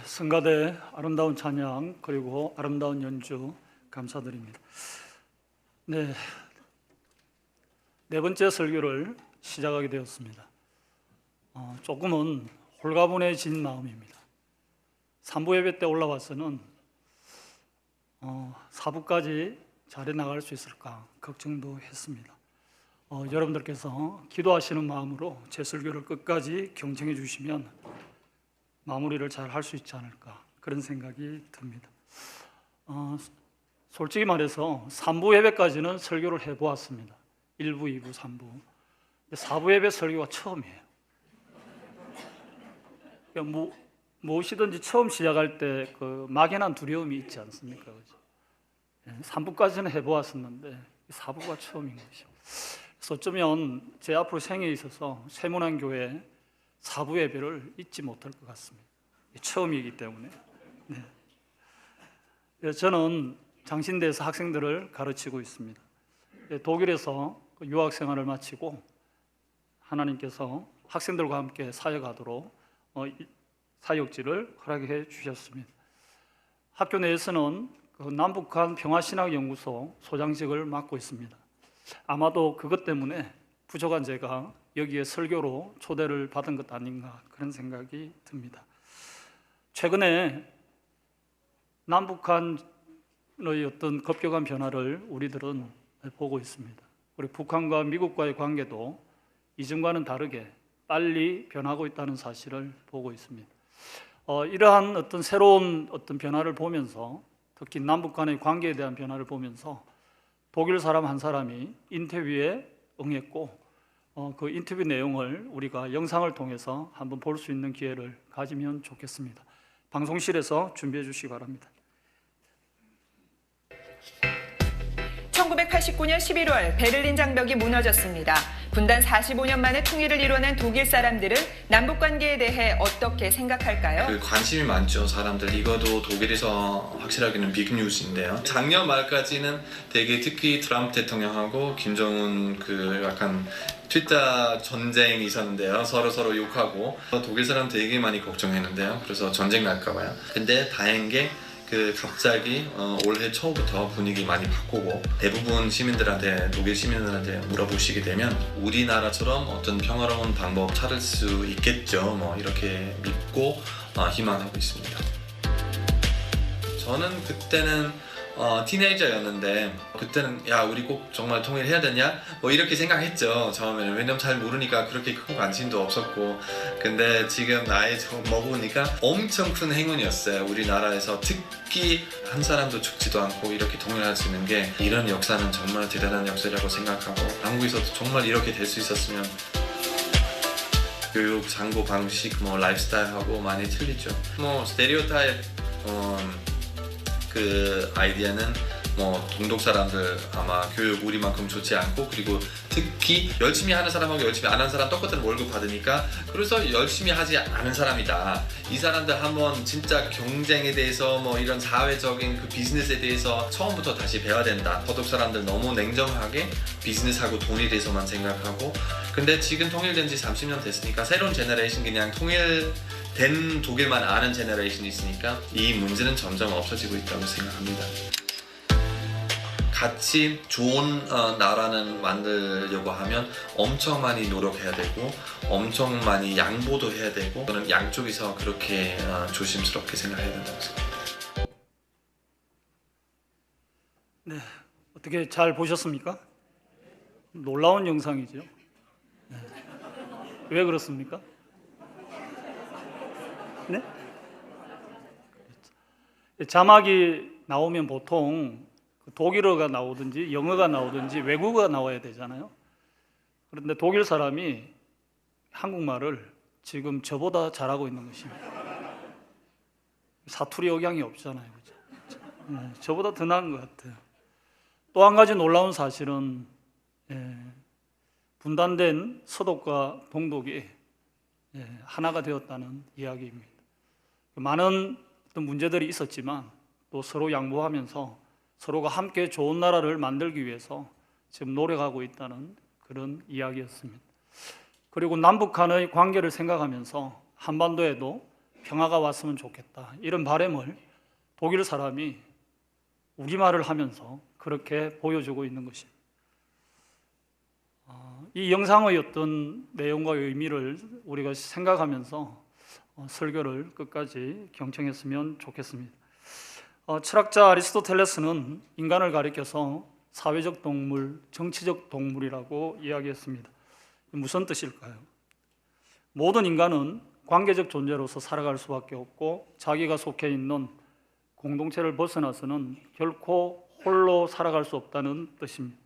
성가대 아름다운 찬양 그리고 아름다운 연주 감사드립니다. 네 번째 설교를 시작하게 되었습니다. 조금은 홀가분해진 마음입니다. 3부 예배 때 올라와서는 4부까지 잘 해나갈 수 있을까 걱정도 했습니다. 여러분들께서 기도하시는 마음으로 제 설교를 끝까지 경청해 주시면 마무리를 잘 할 수 있지 않을까 그런 생각이 듭니다. 솔직히 말해서 3부 예배까지는 설교를 해보았습니다. 1부, 2부, 3부. 4부 예배 설교가 처음이에요. 그러니까 무엇이든지 처음 시작할 때 그 막연한 두려움이 있지 않습니까? 그죠? 3부까지는 해보았었는데 4부가 처음인 것이죠. 그래서 어쩌면 제 앞으로 생애에 있어서 세문안교회 4부 예배를 잊지 못할 것 같습니다. 처음이기 때문에. 저는 장신대에서 학생들을 가르치고 있습니다. 독일에서 유학 생활을 마치고 하나님께서 학생들과 함께 사역하도록 사역지를 허락해 주셨습니다. 학교 내에서는 남북한 평화신학연구소 소장직을 맡고 있습니다. 아마도 그것 때문에 부족한 제가 여기에 설교로 초대를 받은 것 아닌가 그런 생각이 듭니다. 최근에 남북한의 어떤 급격한 변화를 우리들은 보고 있습니다. 그리고 북한과 미국과의 관계도 이전과는 다르게 빨리 변하고 있다는 사실을 보고 있습니다. 이러한 어떤 새로운 어떤 변화를 보면서 특히 남북 간의 관계에 대한 변화를 보면서 독일 사람 한 사람이 인터뷰에 응했고 그 인터뷰 내용을 우리가 영상을 통해서 한번 볼 수 있는 기회를 가지면 좋겠습니다. 방송실에서 준비해 주시기 바랍니다. 1989년 11월 베를린 장벽이 무너졌습니다. 분단 45년 만에 통일을 이뤄낸 독일 사람들은 남북 관계에 대해 어떻게 생각할까요? 관심이 많죠. 사람들 이거도 독일에서 확실하게는 빅뉴스인데요. 작년 말까지는 되게 특히 트럼프 대통령하고 김정은 약간 트위터 전쟁이 있었는데요. 서로 욕하고 독일 사람 되게 많이 걱정했는데요. 그래서 전쟁 날까봐요. 근데 다행인 게 갑자기 올해 초부터 분위기 많이 바꾸고 대부분 시민들한테 독일 시민들한테 물어보시게 되면 우리나라처럼 어떤 평화로운 방법 찾을 수 있겠죠. 이렇게 믿고 희망하고 있습니다. 저는 그때는 티네이저였는데 그때는 야 우리 꼭 정말 통일해야 되냐? 이렇게 생각했죠. 처음에는. 왜냐면 잘 모르니까 그렇게 큰 관심도 없었고. 근데 지금 나이 좀 먹으니까 엄청 큰 행운이었어요. 우리나라에서 특히 한 사람도 죽지도 않고 이렇게 통일할 수 있는 게 이런 역사는 정말 대단한 역사라고 생각하고 한국에서도 정말 이렇게 될 수 있었으면 교육, 상고 방식, 라이프스타일하고 많이 틀리죠. 스테레오타입 아이디어는 동독 사람들 아마 교육 우리만큼 좋지 않고 그리고 특히 열심히 하는 사람하고 열심히 안 하는 사람 똑같은 월급 받으니까 그래서 열심히 하지 않은 사람이다. 이 사람들 한번 진짜 경쟁에 대해서 이런 사회적인 비즈니스에 대해서 처음부터 다시 배워야 된다. 서독 사람들 너무 냉정하게 비즈니스하고 돈에 대해서만 생각하고 근데 지금 통일된 지 30년 됐으니까 새로운 제너레이션 그냥 통일된 독일만 아는 제너레이션이 있으니까 이 문제는 점점 없어지고 있다고 생각합니다. 같이 좋은 나라는 만들려고 하면 엄청 많이 노력해야 되고 엄청 많이 양보도 해야 되고 저는 양쪽에서 그렇게 조심스럽게 생각해야 된다고 생각합니다. 네, 어떻게 잘 보셨습니까? 놀라운 영상이죠. 왜 그렇습니까? 네? 자막이 나오면 보통 독일어가 나오든지 영어가 나오든지 외국어가 나와야 되잖아요. 그런데 독일 사람이 한국말을 지금 저보다 잘하고 있는 것입니다. 사투리 억양이 없잖아요. 그렇죠? 저보다 더 나은 것 같아요. 또 한 가지 놀라운 사실은 분단된 서독과 동독이 하나가 되었다는 이야기입니다. 많은 어떤 문제들이 있었지만 또 서로 양보하면서 서로가 함께 좋은 나라를 만들기 위해서 지금 노력하고 있다는 그런 이야기였습니다. 그리고 남북한의 관계를 생각하면서 한반도에도 평화가 왔으면 좋겠다, 이런 바람을 독일 사람이 우리말을 하면서 그렇게 보여주고 있는 것입니다. 이 영상의 어떤 내용과 의미를 우리가 생각하면서 설교를 끝까지 경청했으면 좋겠습니다. 철학자 아리스토텔레스는 인간을 가리켜서 사회적 동물, 정치적 동물이라고 이야기했습니다. 무슨 뜻일까요? 모든 인간은 관계적 존재로서 살아갈 수밖에 없고 자기가 속해 있는 공동체를 벗어나서는 결코 홀로 살아갈 수 없다는 뜻입니다.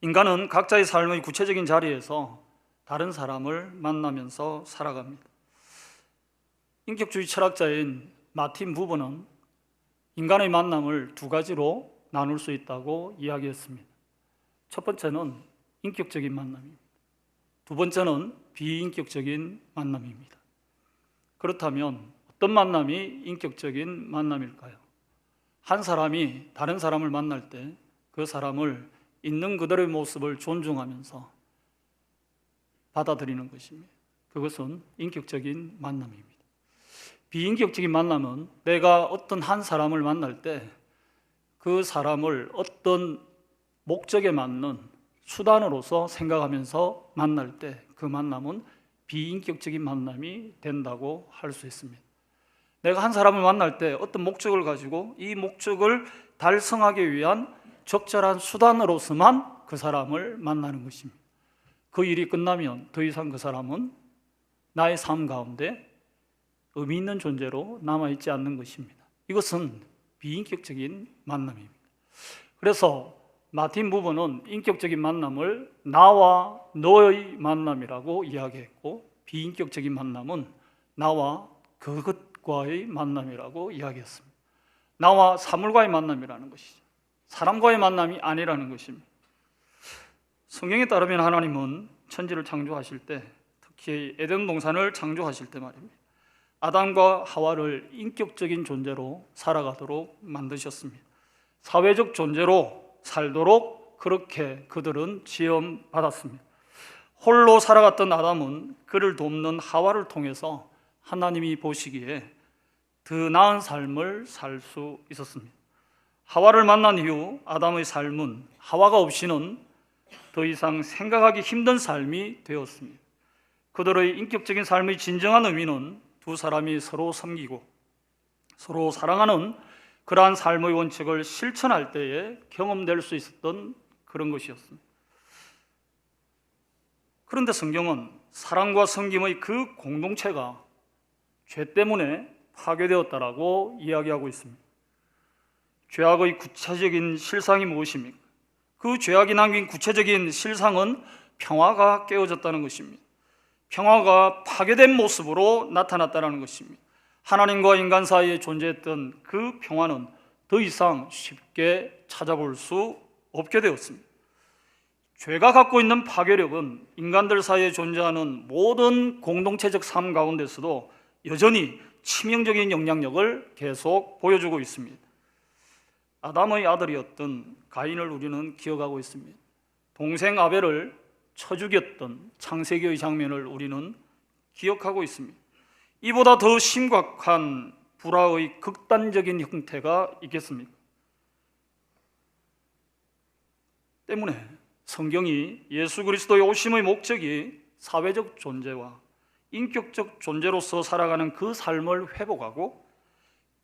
인간은 각자의 삶의 구체적인 자리에서 다른 사람을 만나면서 살아갑니다. 인격주의 철학자인 마틴 부버는 인간의 만남을 두 가지로 나눌 수 있다고 이야기했습니다. 첫 번째는 인격적인 만남입니다. 두 번째는 비인격적인 만남입니다. 그렇다면 어떤 만남이 인격적인 만남일까요? 한 사람이 다른 사람을 만날 때 그 사람을 있는 그들의 모습을 존중하면서 받아들이는 것입니다. 그것은 인격적인 만남입니다. 비인격적인 만남은 내가 어떤 한 사람을 만날 때 그 사람을 어떤 목적에 맞는 수단으로서 생각하면서 만날 때 그 만남은 비인격적인 만남이 된다고 할 수 있습니다. 내가 한 사람을 만날 때 어떤 목적을 가지고 이 목적을 달성하기 위한 적절한 수단으로서만 그 사람을 만나는 것입니다. 그 일이 끝나면 더 이상 그 사람은 나의 삶 가운데 의미 있는 존재로 남아있지 않는 것입니다. 이것은 비인격적인 만남입니다. 그래서 마틴 부버는 인격적인 만남을 나와 너의 만남이라고 이야기했고, 비인격적인 만남은 나와 그것과의 만남이라고 이야기했습니다. 나와 사물과의 만남이라는 것이죠. 사람과의 만남이 아니라는 것입니다. 성경에 따르면 하나님은 천지를 창조하실 때, 특히 에덴 동산을 창조하실 때 말입니다, 아담과 하와를 인격적인 존재로 살아가도록 만드셨습니다. 사회적 존재로 살도록 그렇게 그들은 지음받았습니다. 홀로 살아갔던 아담은 그를 돕는 하와를 통해서 하나님이 보시기에 더 나은 삶을 살 수 있었습니다. 하와를 만난 이후 아담의 삶은 하와가 없이는 더 이상 생각하기 힘든 삶이 되었습니다. 그들의 인격적인 삶의 진정한 의미는 두 사람이 서로 섬기고 서로 사랑하는 그러한 삶의 원칙을 실천할 때에 경험될 수 있었던 그런 것이었습니다. 그런데 성경은 사랑과 섬김의 그 공동체가 죄 때문에 파괴되었다라고 이야기하고 있습니다. 죄악의 구체적인 실상이 무엇입니까? 그 죄악이 남긴 구체적인 실상은 평화가 깨어졌다는 것입니다. 평화가 파괴된 모습으로 나타났다는 것입니다. 하나님과 인간 사이에 존재했던 그 평화는 더 이상 쉽게 찾아볼 수 없게 되었습니다. 죄가 갖고 있는 파괴력은 인간들 사이에 존재하는 모든 공동체적 삶 가운데서도 여전히 치명적인 영향력을 계속 보여주고 있습니다. 아담의 아들이었던 가인을 우리는 기억하고 있습니다. 동생 아벨을 쳐 죽였던 창세기의 장면을 우리는 기억하고 있습니다. 이보다 더 심각한 불화의 극단적인 형태가 있겠습니까? 때문에 성경이 예수 그리스도의 오심의 목적이 사회적 존재와 인격적 존재로서 살아가는 그 삶을 회복하고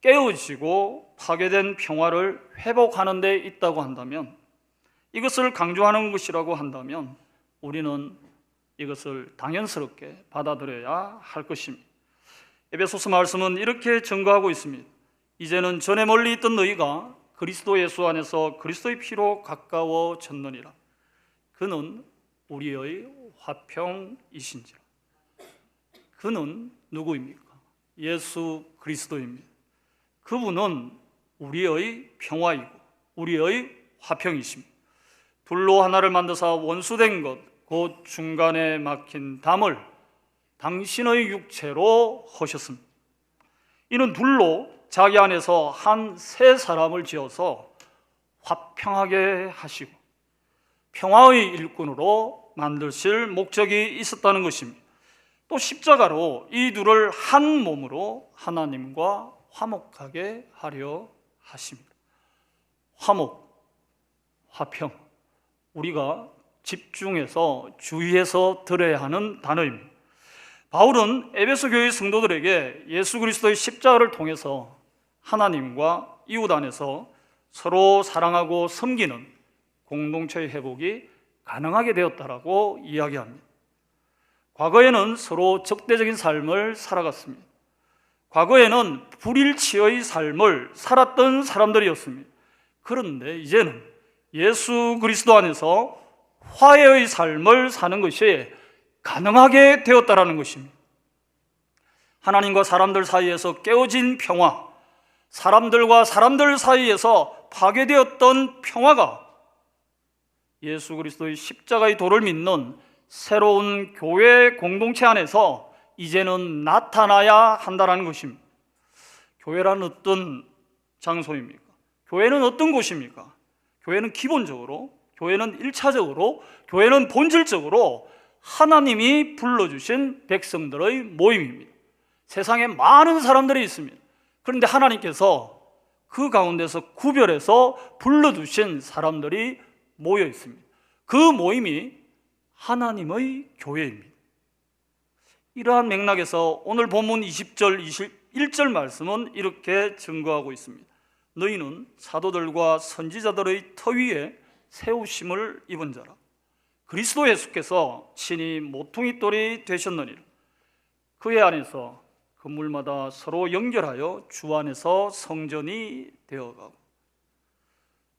깨어지고 파괴된 평화를 회복하는 데 있다고 한다면, 이것을 강조하는 것이라고 한다면 우리는 이것을 당연스럽게 받아들여야 할 것입니다. 에베소서 말씀은 이렇게 증거하고 있습니다. 이제는 전에 멀리 있던 너희가 그리스도 예수 안에서 그리스도의 피로 가까워졌느니라. 그는 우리의 화평이신지라. 그는 누구입니까? 예수 그리스도입니다. 그분은 우리의 평화이고 우리의 화평이십니다. 둘로 하나를 만드사 원수된 것, 곧 중간에 막힌 담을 당신의 육체로 하셨습니다. 이는 둘로 자기 안에서 한 새 사람을 지어서 화평하게 하시고 평화의 일꾼으로 만드실 목적이 있었다는 것입니다. 또 십자가로 이 둘을 한 몸으로 하나님과 화목하게 하려 하십니다. 화목, 화평, 우리가 집중해서 주의해서 들어야 하는 단어입니다. 바울은 에베소 교회 성도들에게 예수 그리스도의 십자가를 통해서 하나님과 이웃 안에서 서로 사랑하고 섬기는 공동체의 회복이 가능하게 되었다라고 이야기합니다. 과거에는 서로 적대적인 삶을 살아갔습니다. 과거에는 불일치의 삶을 살았던 사람들이었습니다. 그런데 이제는 예수 그리스도 안에서 화해의 삶을 사는 것이 가능하게 되었다라는 것입니다. 하나님과 사람들 사이에서 깨어진 평화, 사람들과 사람들 사이에서 파괴되었던 평화가 예수 그리스도의 십자가의 도를 믿는 새로운 교회 공동체 안에서 이제는 나타나야 한다는 것입니다. 교회란 어떤 장소입니까? 교회는 어떤 곳입니까? 교회는 기본적으로, 교회는 1차적으로, 교회는 본질적으로 하나님이 불러주신 백성들의 모임입니다. 세상에 많은 사람들이 있습니다. 그런데 하나님께서 그 가운데서 구별해서 불러주신 사람들이 모여 있습니다. 그 모임이 하나님의 교회입니다. 이러한 맥락에서 오늘 본문 20절, 21절 말씀은 이렇게 증거하고 있습니다. 너희는 사도들과 선지자들의 터 위에 세우심을 입은 자라. 그리스도 예수께서 친히 모퉁이 돌이 되셨느니라. 그의 안에서 건물마다 서로 연결하여 주 안에서 성전이 되어가고,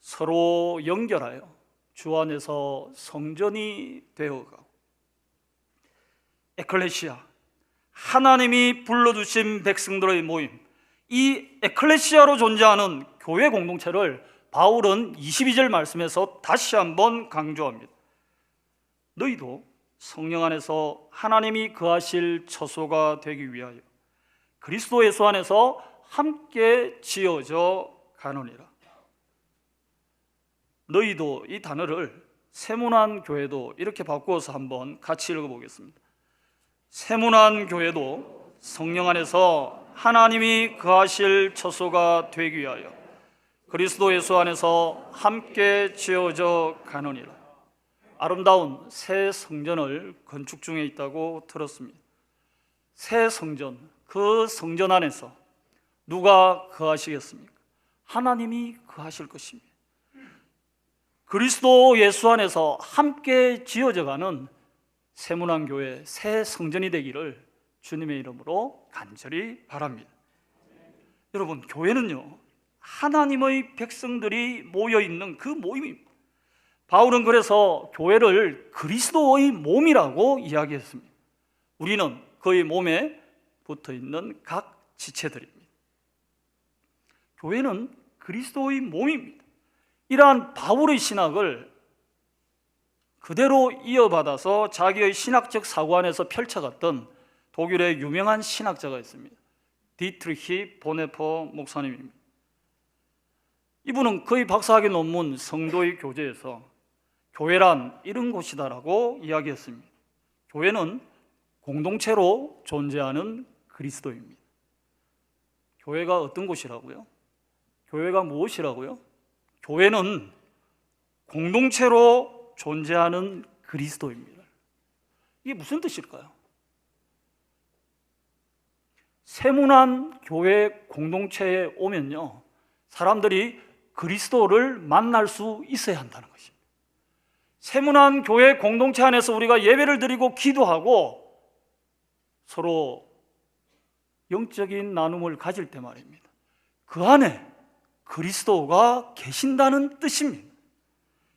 서로 연결하여 주 안에서 성전이 되어가고, 에클레시아, 하나님이 불러주신 백성들의 모임, 이 에클레시아로 존재하는 교회 공동체를 바울은 22절 말씀에서 다시 한번 강조합니다. 너희도 성령 안에서 하나님이 거하실 처소가 되기 위하여 그리스도 예수 안에서 함께 지어져 가느니라. 너희도, 이 단어를 세문안 교회도 이렇게 바꾸어서 한번 같이 읽어보겠습니다. 세문안 교회도 성령 안에서 하나님이 거하실 처소가 되기 위하여 그리스도 예수 안에서 함께 지어져 가느니라. 아름다운 새 성전을 건축 중에 있다고 들었습니다. 새 성전, 그 성전 안에서 누가 거하시겠습니까? 하나님이 거하실 것입니다. 그리스도 예수 안에서 함께 지어져가는 세문안교회 새 성전이 되기를 주님의 이름으로 간절히 바랍니다. 여러분, 교회는요, 하나님의 백성들이 모여있는 그 모임입니다. 바울은 그래서 교회를 그리스도의 몸이라고 이야기했습니다. 우리는 그의 몸에 붙어있는 각 지체들입니다. 교회는 그리스도의 몸입니다. 이러한 바울의 신학을 그대로 이어받아서 자기의 신학적 사고 안에서 펼쳐갔던 독일의 유명한 신학자가 있습니다. 디트리히 보네퍼 목사님입니다. 이분은 그의 박사학위 논문 성도의 교제에서 교회란 이런 곳이다라고 이야기했습니다. 교회는 공동체로 존재하는 그리스도입니다. 교회가 어떤 곳이라고요? 교회가 무엇이라고요? 교회는 공동체로 존재하는 그리스도입니다. 이게 무슨 뜻일까요? 세문안 교회 공동체에 오면요, 사람들이 그리스도를 만날 수 있어야 한다는 것입니다. 세문안 교회 공동체 안에서 우리가 예배를 드리고 기도하고 서로 영적인 나눔을 가질 때 말입니다, 그 안에 그리스도가 계신다는 뜻입니다.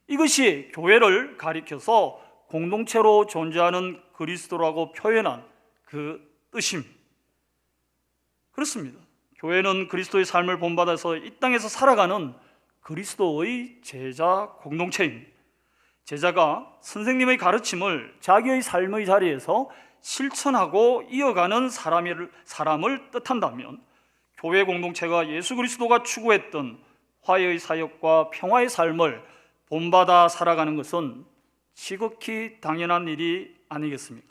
이것이 교회를 가리켜서 공동체로 존재하는 그리스도라고 표현한 그 뜻입니다. 그렇습니다. 교회는 그리스도의 삶을 본받아서 이 땅에서 살아가는 그리스도의 제자 공동체입니다. 제자가 선생님의 가르침을 자기의 삶의 자리에서 실천하고 이어가는 사람을 뜻한다면, 교회 공동체가 예수 그리스도가 추구했던 화해의 사역과 평화의 삶을 본받아 살아가는 것은 지극히 당연한 일이 아니겠습니까?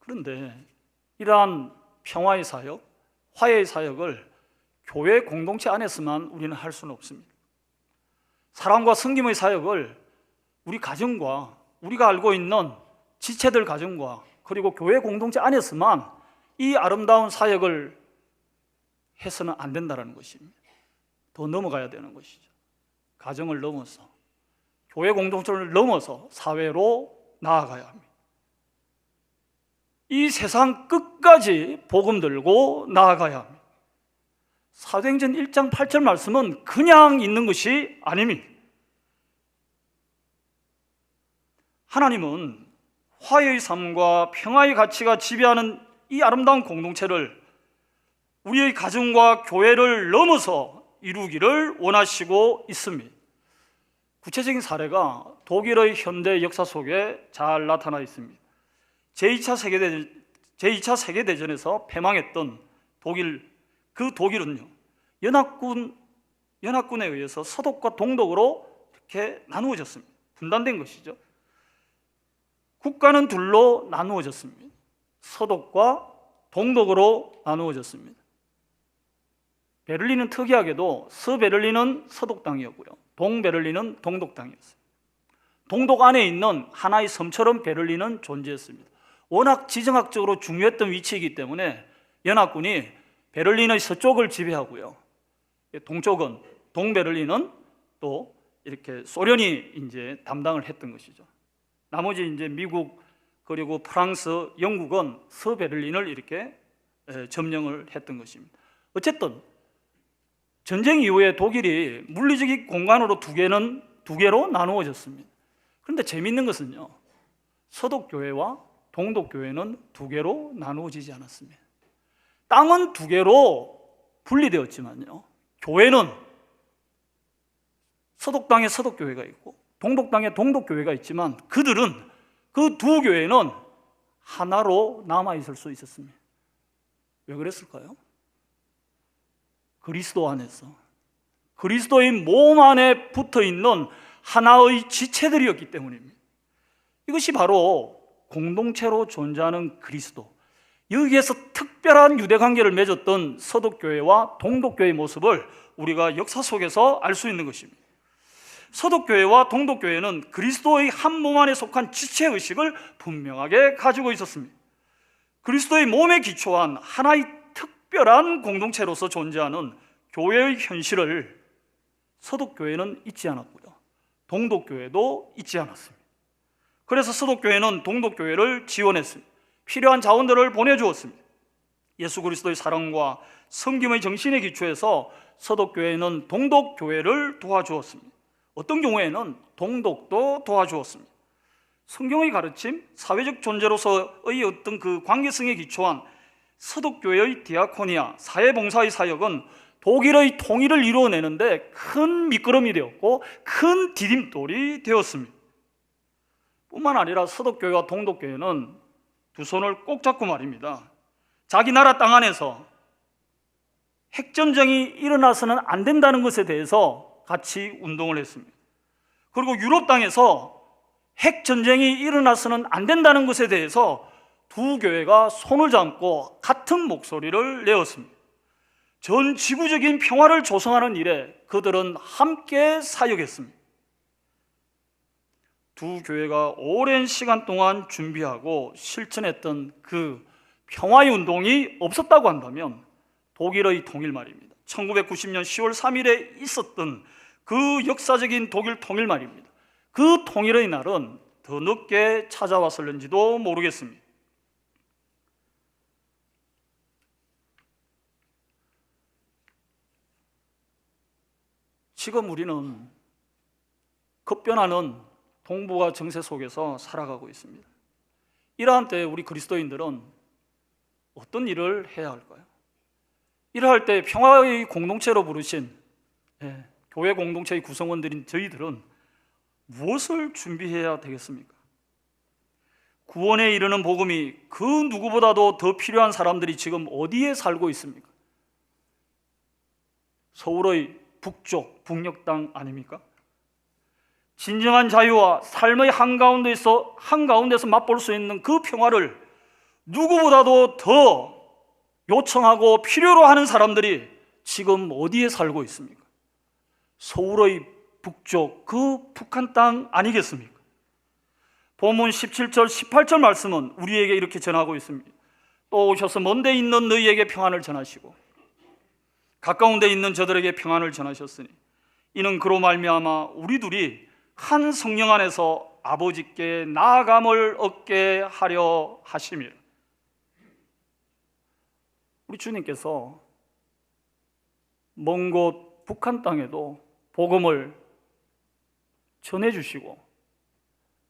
그런데 이러한 평화의 사역, 화해의 사역을 교회 공동체 안에서만 우리는 할 수는 없습니다. 사랑과 섬김의 사역을 우리 가정과 우리가 알고 있는 지체들 가정과 그리고 교회 공동체 안에서만 이 아름다운 사역을 해서는 안 된다는 것입니다. 더 넘어가야 되는 것이죠. 가정을 넘어서 교회 공동체를 넘어서 사회로 나아가야 합니다. 이 세상 끝까지 복음 들고 나아가야 합니다. 사도행전 1장 8절 말씀은 그냥 있는 것이 아닙니다. 하나님은 화해의 삶과 평화의 가치가 지배하는 이 아름다운 공동체를 우리의 가정과 교회를 넘어서 이루기를 원하시고 있습니다. 구체적인 사례가 독일의 현대 역사 속에 잘 나타나 있습니다. 제2차 세계대전에서 패망했던 독일, 그 독일은요, 연합군에 의해서 서독과 동독으로 이렇게 나누어졌습니다. 분단된 것이죠. 국가는 둘로 나누어졌습니다. 서독과 동독으로 나누어졌습니다. 베를린은 특이하게도 서베를린은 서독 땅이었고요, 동베를린은 동독 땅이었어요. 동독 안에 있는 하나의 섬처럼 베를린은 존재했습니다. 워낙 지정학적으로 중요했던 위치이기 때문에 연합군이 베를린의 서쪽을 지배하고요, 동쪽은 동베를린은 또 이렇게 소련이 이제 담당을 했던 것이죠. 나머지 이제 미국 그리고 프랑스, 영국은 서베를린을 이렇게 점령을 했던 것입니다. 어쨌든 전쟁 이후에 독일이 물리적인 공간으로 두 개로 나누어졌습니다. 그런데 재미있는 것은요, 서독교회와 동독교회는 두 개로 나누어지지 않았습니다. 땅은 두 개로 분리되었지만요, 교회는 서독 땅에 서독교회가 있고 동독 땅에 동독교회가 있지만 그들은 그 두 교회는 하나로 남아있을 수 있었습니다. 왜 그랬을까요? 그리스도 안에서 그리스도의 몸 안에 붙어있는 하나의 지체들이었기 때문입니다. 이것이 바로 공동체로 존재하는 그리스도, 여기에서 특별한 유대관계를 맺었던 서독교회와 동독교회의 모습을 우리가 역사 속에서 알 수 있는 것입니다. 서독교회와 동독교회는 그리스도의 한 몸 안에 속한 지체의식을 분명하게 가지고 있었습니다. 그리스도의 몸에 기초한 하나의 특별한 공동체로서 존재하는 교회의 현실을 서독교회는 잊지 않았고요, 동독교회도 잊지 않았습니다. 그래서 서독교회는 동독교회를 지원했습니다. 필요한 자원들을 보내주었습니다. 예수 그리스도의 사랑과 섬김의 정신에 기초해서 서독교회는 동독교회를 도와주었습니다. 어떤 경우에는 동독도 도와주었습니다. 성경의 가르침, 사회적 존재로서의 어떤 그 관계성에 기초한 서독교회의 디아코니아, 사회봉사의 사역은 독일의 통일을 이루어내는데 큰 미끄럼이 되었고 큰 디딤돌이 되었습니다. 뿐만 아니라 서독교회와 동독교회는 두 손을 꼭 잡고 말입니다, 자기 나라 땅 안에서 핵전쟁이 일어나서는 안 된다는 것에 대해서 같이 운동을 했습니다. 그리고 유럽 땅에서 핵전쟁이 일어나서는 안 된다는 것에 대해서 두 교회가 손을 잡고 같은 목소리를 내었습니다. 전 지구적인 평화를 조성하는 일에 그들은 함께 사역했습니다. 두 교회가 오랜 시간 동안 준비하고 실천했던 그 평화의 운동이 없었다고 한다면 독일의 통일 말입니다, 1990년 10월 3일에 있었던 그 역사적인 독일 통일 말입니다, 그 통일의 날은 더 늦게 찾아왔을는지도 모르겠습니다. 지금 우리는 급변하는 동북아 정세 속에서 살아가고 있습니다. 이러한 때에 우리 그리스도인들은 어떤 일을 해야 할까요? 이러할 때 평화의 공동체로 부르신 교회 공동체의 구성원들인 저희들은 무엇을 준비해야 되겠습니까? 구원에 이르는 복음이 그 누구보다도 더 필요한 사람들이 지금 어디에 살고 있습니까? 서울의 북쪽, 북녘 땅 아닙니까? 진정한 자유와 삶의 한가운데서 맛볼 수 있는 그 평화를 누구보다도 더 요청하고 필요로 하는 사람들이 지금 어디에 살고 있습니까? 서울의 북쪽 그 북한 땅 아니겠습니까? 본문 17절 18절 말씀은 우리에게 이렇게 전하고 있습니다. 또 오셔서 먼 데 있는 너희에게 평안을 전하시고 가까운 데 있는 저들에게 평안을 전하셨으니 이는 그로 말미암아 우리 둘이 한 성령 안에서 아버지께 나아감을 얻게 하려 하심이라. 우리 주님께서 먼 곳 북한 땅에도 복음을 전해주시고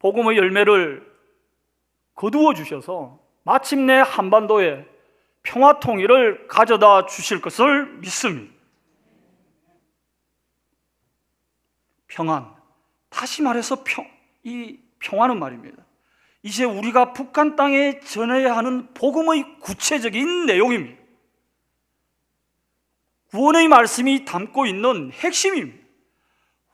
복음의 열매를 거두어 주셔서 마침내 한반도에 평화 통일을 가져다 주실 것을 믿습니다. 평안, 다시 말해서 이 평화는 말입니다, 이제 우리가 북한 땅에 전해야 하는 복음의 구체적인 내용입니다. 구원의 말씀이 담고 있는 핵심입니다.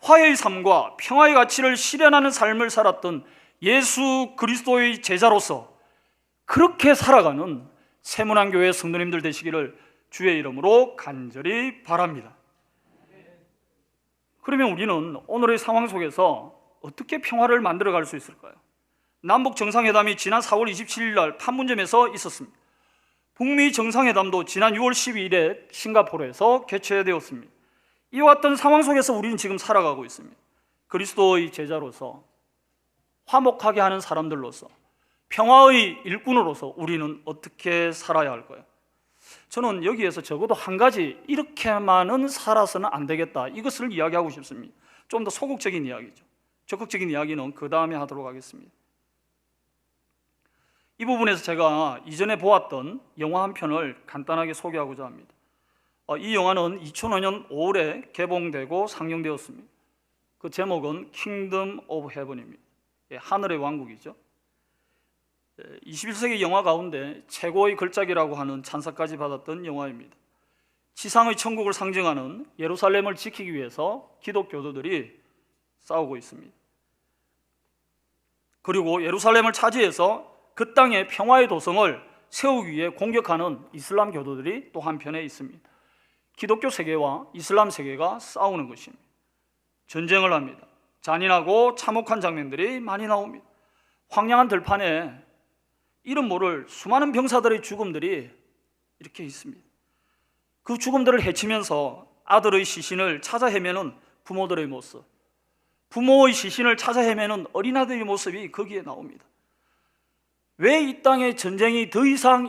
화해의 삶과 평화의 가치를 실현하는 삶을 살았던 예수 그리스도의 제자로서 그렇게 살아가는 세문안교회 성도님들 되시기를 주의 이름으로 간절히 바랍니다. 그러면 우리는 오늘의 상황 속에서 어떻게 평화를 만들어갈 수 있을까요? 남북 정상회담이 지난 4월 27일 날 판문점에서 있었습니다. 북미 정상회담도 지난 6월 12일에 싱가포르에서 개최되었습니다. 이와 같은 상황 속에서 우리는 지금 살아가고 있습니다. 그리스도의 제자로서, 화목하게 하는 사람들로서, 평화의 일꾼으로서 우리는 어떻게 살아야 할까요? 저는 여기에서 적어도 한 가지, 이렇게만은 살아서는 안 되겠다, 이것을 이야기하고 싶습니다. 좀 더 소극적인 이야기죠. 적극적인 이야기는 그 다음에 하도록 하겠습니다. 이 부분에서 제가 이전에 보았던 영화 한 편을 간단하게 소개하고자 합니다. 이 영화는 2005년 5월에 개봉되고 상영되었습니다. 그 제목은 킹덤 오브 헤븐입니다. 하늘의 왕국이죠. 21세기 영화 가운데 최고의 걸작이라고 하는 찬사까지 받았던 영화입니다. 지상의 천국을 상징하는 예루살렘을 지키기 위해서 기독교도들이 싸우고 있습니다. 그리고 예루살렘을 차지해서 그 땅에 평화의 도성을 세우기 위해 공격하는 이슬람 교도들이 또 한편에 있습니다. 기독교 세계와 이슬람 세계가 싸우는 것입니다. 전쟁을 합니다. 잔인하고 참혹한 장면들이 많이 나옵니다. 황량한 들판에 이름 모를 수많은 병사들의 죽음들이 이렇게 있습니다. 그 죽음들을 헤치면서 아들의 시신을 찾아 헤매는 부모들의 모습, 부모의 시신을 찾아 헤매는 어린아들의 모습이 거기에 나옵니다. 왜 이 땅에 전쟁이 더 이상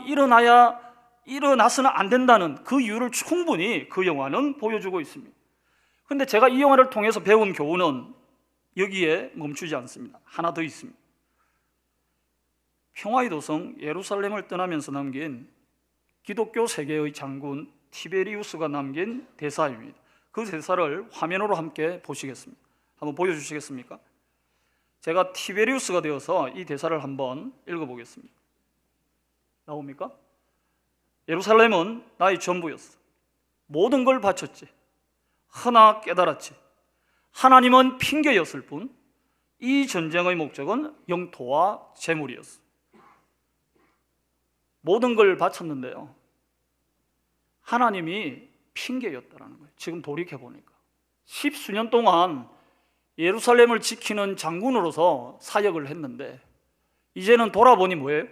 일어나서는 안 된다는 그 이유를 충분히 그 영화는 보여주고 있습니다. 그런데 제가 이 영화를 통해서 배운 교훈은 여기에 멈추지 않습니다. 하나 더 있습니다. 평화의 도성 예루살렘을 떠나면서 남긴 기독교 세계의 장군 티베리우스가 남긴 대사입니다. 그 대사를 화면으로 함께 보시겠습니다. 한번 보여주시겠습니까? 제가 티베리우스가 되어서 이 대사를 한번 읽어보겠습니다. 나옵니까? 예루살렘은 나의 전부였어. 모든 걸 바쳤지. 허나 깨달았지. 하나님은 핑계였을 뿐 이 전쟁의 목적은 영토와 재물이었어. 모든 걸 바쳤는데요, 하나님이 핑계였다는 거예요. 지금 돌이켜보니까 10수년 동안 예루살렘을 지키는 장군으로서 사역을 했는데 이제는 돌아보니 뭐예요?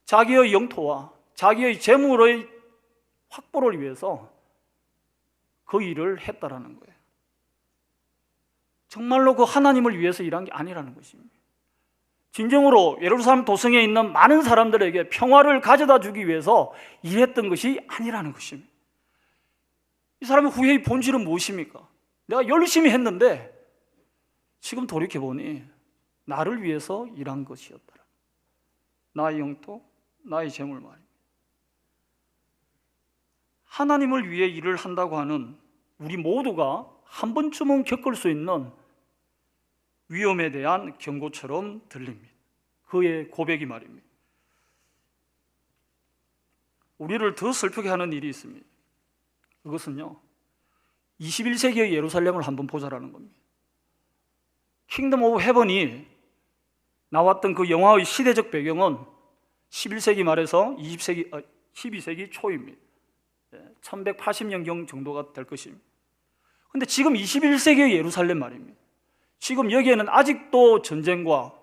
자기의 영토와 자기의 재물의 확보를 위해서 그 일을 했다라는 거예요. 정말로 그 하나님을 위해서 일한 게 아니라는 것입니다. 진정으로 예루살렘 도성에 있는 많은 사람들에게 평화를 가져다 주기 위해서 일했던 것이 아니라는 것입니다. 이 사람의 후회의 본질은 무엇입니까? 내가 열심히 했는데 지금 돌이켜보니 나를 위해서 일한 것이었다. 나의 영토, 나의 재물 말입니다. 하나님을 위해 일을 한다고 하는 우리 모두가 한 번쯤은 겪을 수 있는 위험에 대한 경고처럼 들립니다. 그의 고백이 말입니다. 우리를 더 슬프게 하는 일이 있습니다. 그것은요, 21세기의 예루살렘을 한번 보자라는 겁니다. 킹덤 오브 헤븐이 나왔던 그 영화의 시대적 배경은 11세기 말에서 12세기 초입니다. 1180년경 정도가 될 것입니다. 그런데 지금 21세기의 예루살렘 말입니다. 지금 여기에는 아직도 전쟁과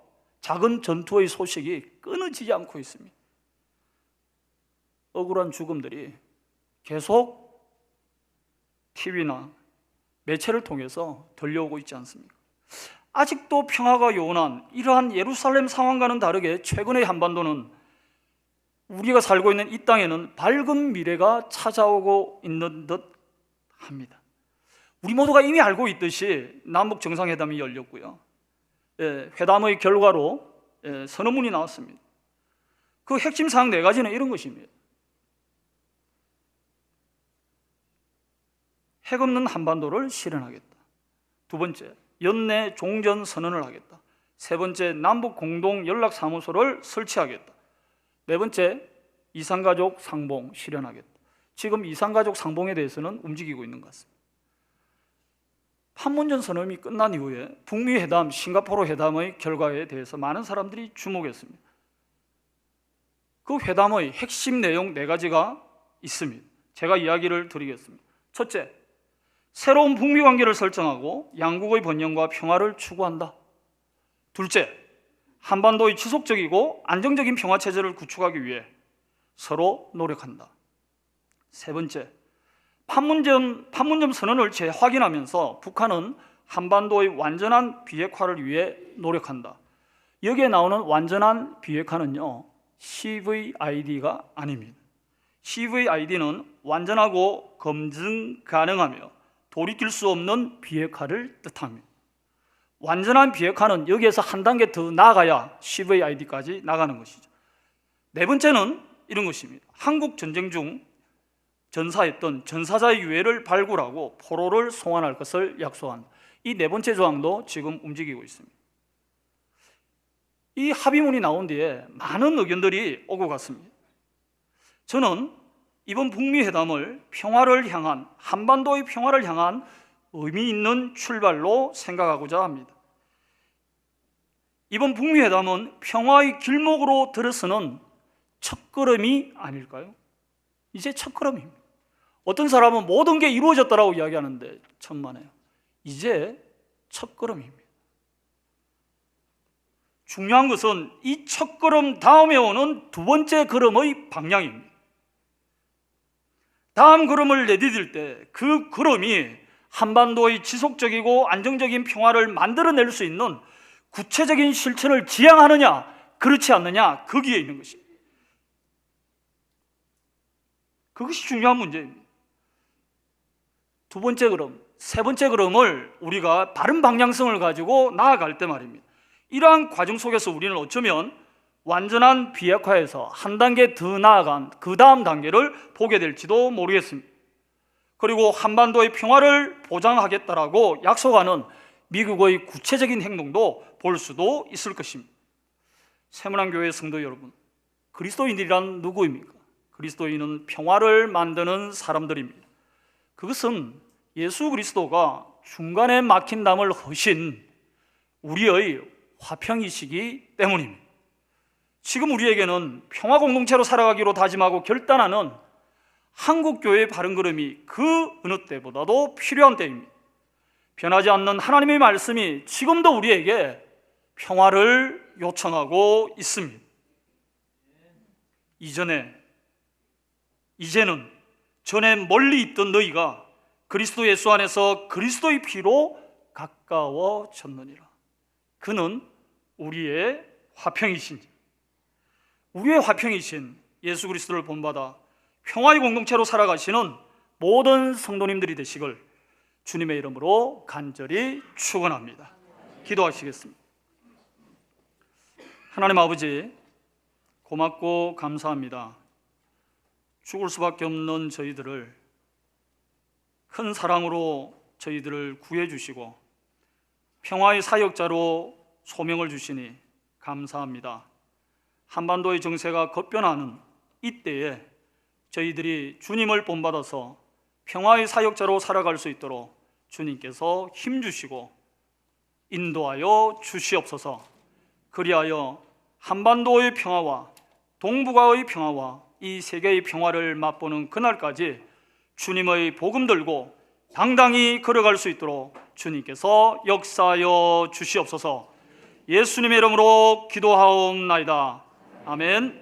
작은 전투의 소식이 끊어지지 않고 있습니다. 억울한 죽음들이 계속 TV나 매체를 통해서 들려오고 있지 않습니까? 아직도 평화가 요원한 이러한 예루살렘 상황과는 다르게 최근의 한반도는 우리가 살고 있는 이 땅에는 밝은 미래가 찾아오고 있는 듯 합니다. 우리 모두가 이미 알고 있듯이 남북 정상회담이 열렸고요. 회담의 결과로 선언문이 나왔습니다. 그 핵심 사항 4가지는 이런 것입니다. 핵 없는 한반도를 실현하겠다. 두 번째, 연내 종전 선언을 하겠다. 세 번째, 남북 공동 연락사무소를 설치하겠다. 네 번째, 이산가족 상봉 실현하겠다. 지금 이산가족 상봉에 대해서는 움직이고 있는 것 같습니다. 판문점 선언이 끝난 이후에 북미 회담, 싱가포르 회담의 결과에 대해서 많은 사람들이 주목했습니다. 그 회담의 핵심 내용 4가지가 있습니다. 제가 이야기를 드리겠습니다. 첫째, 새로운 북미 관계를 설정하고 양국의 번영과 평화를 추구한다. 둘째, 한반도의 지속적이고 안정적인 평화 체제를 구축하기 위해 서로 노력한다. 세 번째, 판문점 선언을 재확인하면서 북한은 한반도의 완전한 비핵화를 위해 노력한다. 여기에 나오는 완전한 비핵화는요, CVID가 아닙니다. CVID는 완전하고 검증 가능하며 돌이킬 수 없는 비핵화를 뜻합니다. 완전한 비핵화는 여기에서 한 단계 더 나아가야 CVID까지 나가는 것이죠. 네 번째는 이런 것입니다. 한국 전쟁 중 전사했던 전사자의 유해를 발굴하고 포로를 송환할 것을 약속한다. 이 4번째 조항도 지금 움직이고 있습니다. 이 합의문이 나온 뒤에 많은 의견들이 오고 갔습니다. 저는 이번 북미 회담을 평화를 향한, 한반도의 평화를 향한 의미 있는 출발로 생각하고자 합니다. 이번 북미 회담은 평화의 길목으로 들어서는 첫걸음이 아닐까요? 이제 첫걸음입니다. 어떤 사람은 모든 게 이루어졌다라고 이야기하는데 천만에요. 이제 첫걸음입니다. 중요한 것은 이 첫걸음 다음에 오는 2번째 걸음의 방향입니다. 다음 걸음을 내디딜 때 그 걸음이 한반도의 지속적이고 안정적인 평화를 만들어낼 수 있는 구체적인 실천을 지향하느냐 그렇지 않느냐, 거기에 있는 것입니다. 그것이 중요한 문제입니다. 2번째 걸음, 3번째 걸음을 우리가 바른 방향성을 가지고 나아갈 때 말입니다. 이러한 과정 속에서 우리는 어쩌면 완전한 비핵화에서 한 단계 더 나아간 그 다음 단계를 보게 될지도 모르겠습니다. 그리고 한반도의 평화를 보장하겠다라고 약속하는 미국의 구체적인 행동도 볼 수도 있을 것입니다. 세문안교회 성도 여러분, 그리스도인이란 누구입니까? 그리스도인은 평화를 만드는 사람들입니다. 그것은 예수 그리스도가 중간에 막힌 담을 허신 우리의 화평이시기 때문입니다. 지금 우리에게는 평화 공동체로 살아가기로 다짐하고 결단하는 한국교회의 바른 걸음이 그 어느 때보다도 필요한 때입니다. 변하지 않는 하나님의 말씀이 지금도 우리에게 평화를 요청하고 있습니다. 이제는 전에 멀리 있던 너희가 그리스도 예수 안에서 그리스도의 피로 가까워졌느니라. 그는 우리의 화평이신지, 우리의 화평이신 예수 그리스도를 본받아 평화의 공동체로 살아가시는 모든 성도님들이 되시길 주님의 이름으로 간절히 축원합니다. 기도하시겠습니다. 하나님 아버지, 고맙고 감사합니다. 죽을 수밖에 없는 저희들을 큰 사랑으로 저희들을 구해주시고 평화의 사역자로 소명을 주시니 감사합니다. 한반도의 정세가 급변하는 이때에 저희들이 주님을 본받아서 평화의 사역자로 살아갈 수 있도록 주님께서 힘주시고 인도하여 주시옵소서. 그리하여 한반도의 평화와 동북아의 평화와 이 세계의 평화를 맛보는 그날까지 주님의 복음 들고 당당히 걸어갈 수 있도록 주님께서 역사하여 주시옵소서. 예수님의 이름으로 기도하옵나이다. 아멘.